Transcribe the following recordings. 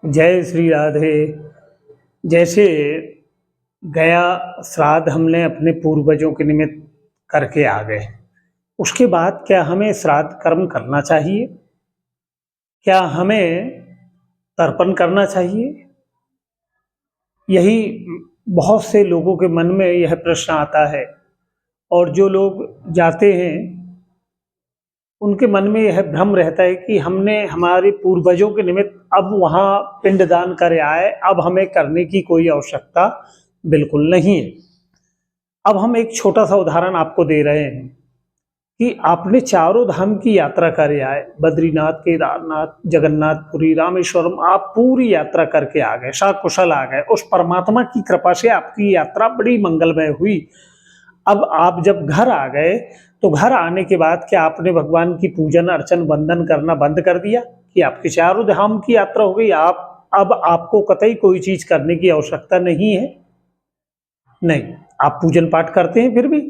जय श्री राधे। जैसे गया श्राद्ध हमने अपने पूर्वजों के निमित्त करके आ गए, उसके बाद क्या हमें श्राद्ध कर्म करना चाहिए? क्या हमें तर्पण करना चाहिए? यही बहुत से लोगों के मन में यह प्रश्न आता है, और जो लोग जाते हैं उनके मन में यह भ्रम रहता है कि हमने हमारे पूर्वजों के निमित्त अब वहाँ पिंडदान कर आए, अब हमें करने की कोई आवश्यकता बिल्कुल नहीं है। अब हम एक छोटा सा उदाहरण आपको दे रहे हैं कि आपने चारों धाम की यात्रा कर आए, बद्रीनाथ, केदारनाथ, जगन्नाथपुरी, रामेश्वरम, आप पूरी यात्रा करके आ गए, सकुशल आ गए। उस परमात्मा की कृपा से आपकी यात्रा बड़ी मंगलमय हुई। अब आप जब घर आ गए तो घर आने के बाद क्या आपने भगवान की पूजन अर्चन वंदन करना बंद कर दिया कि आपके चारों धाम की यात्रा हो गई, आप अब आपको कतई कोई चीज करने की आवश्यकता नहीं है? नहीं, आप पूजन पाठ करते हैं, फिर भी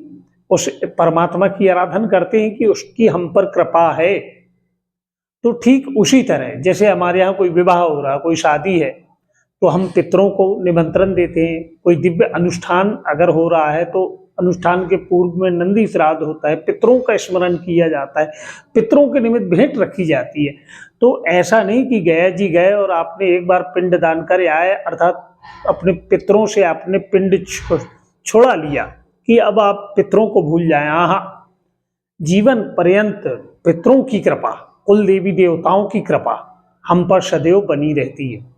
उस परमात्मा की आराधना करते हैं कि उसकी हम पर कृपा है। तो ठीक उसी तरह जैसे हमारे यहाँ कोई विवाह हो रहा, कोई शादी है, तो हम पितरों को निमंत्रण देते हैं। कोई दिव्य अनुष्ठान अगर हो रहा है तो अनुष्ठान के पूर्व में नंदी श्राद्ध होता है, पितरों का स्मरण किया जाता है, पितरों के निमित्त भेंट रखी जाती है। तो ऐसा नहीं कि गया जी गए और आपने एक बार पिंड दान कर आए, अर्थात अपने पितरों से आपने पिंड छोड़ा लिया कि अब आप पितरों को भूल जाएं। हाँ, जीवन पर्यंत पितरों की कृपा, कुल देवी देवताओं की कृपा हम पर सदैव बनी रहती है।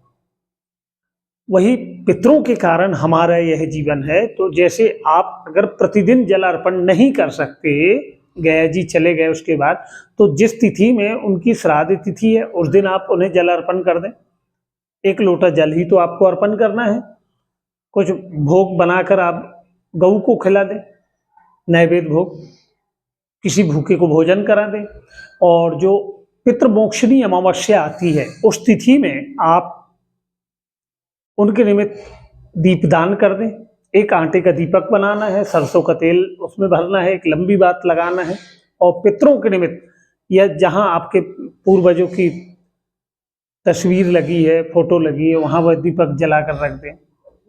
वही पितरों के कारण हमारा यह जीवन है। तो जैसे आप अगर प्रतिदिन जल अर्पण नहीं कर सकते, गया जी चले गए उसके बाद, तो जिस तिथि में उनकी श्राद्ध तिथि है उस दिन आप उन्हें जल अर्पण कर दें। एक लोटा जल ही तो आपको अर्पण करना है, कुछ भोग बनाकर आप गऊ को खिला दें, नैवेद्य भोग, किसी भूखे को भोजन करा दें। और जो पितृमोक्षणी अमावस्या आती है उस तिथि में आप उनके निमित्त दीपदान कर दें। एक आटे का दीपक बनाना है, सरसों का तेल उसमें भरना है, एक लंबी बात लगाना है, और पितरों के निमित्त या जहां आपके पूर्वजों की तस्वीर लगी है, फोटो लगी है, वहां वह दीपक जलाकर रख दें।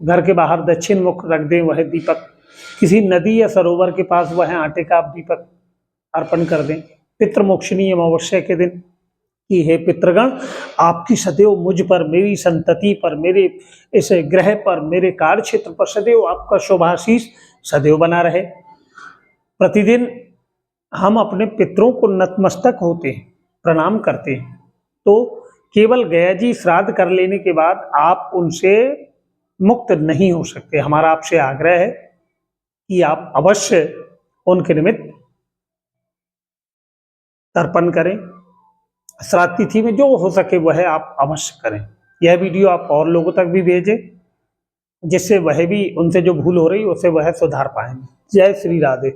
घर के बाहर दक्षिण मुख रख दें वह दीपक। किसी नदी या सरोवर के पास वह आटे का आप दीपक अर्पण कर दें पितृमोक्षणी अमावस्या के दिन कि हे पितृगण, आपकी सदैव मुझ पर, मेरी संतति पर, मेरे इस ग्रह पर, मेरे कार्य क्षेत्र पर सदैव आपका शुभाशीष सदैव बना रहे। प्रतिदिन हम अपने पितरों को नतमस्तक होते हैं, प्रणाम करते हैं। तो केवल गया जी श्राद्ध कर लेने के बाद आप उनसे मुक्त नहीं हो सकते। हमारा आपसे आग्रह है कि आप अवश्य उनके निमित्त तर्पण करें। श्राद्ध तिथि में जो हो सके वह आप अवश्य करें। यह वीडियो आप और लोगों तक भी भेजें, जिससे वह भी, उनसे जो भूल हो रही है उसे वह सुधार पाएंगे। जय श्री राधे।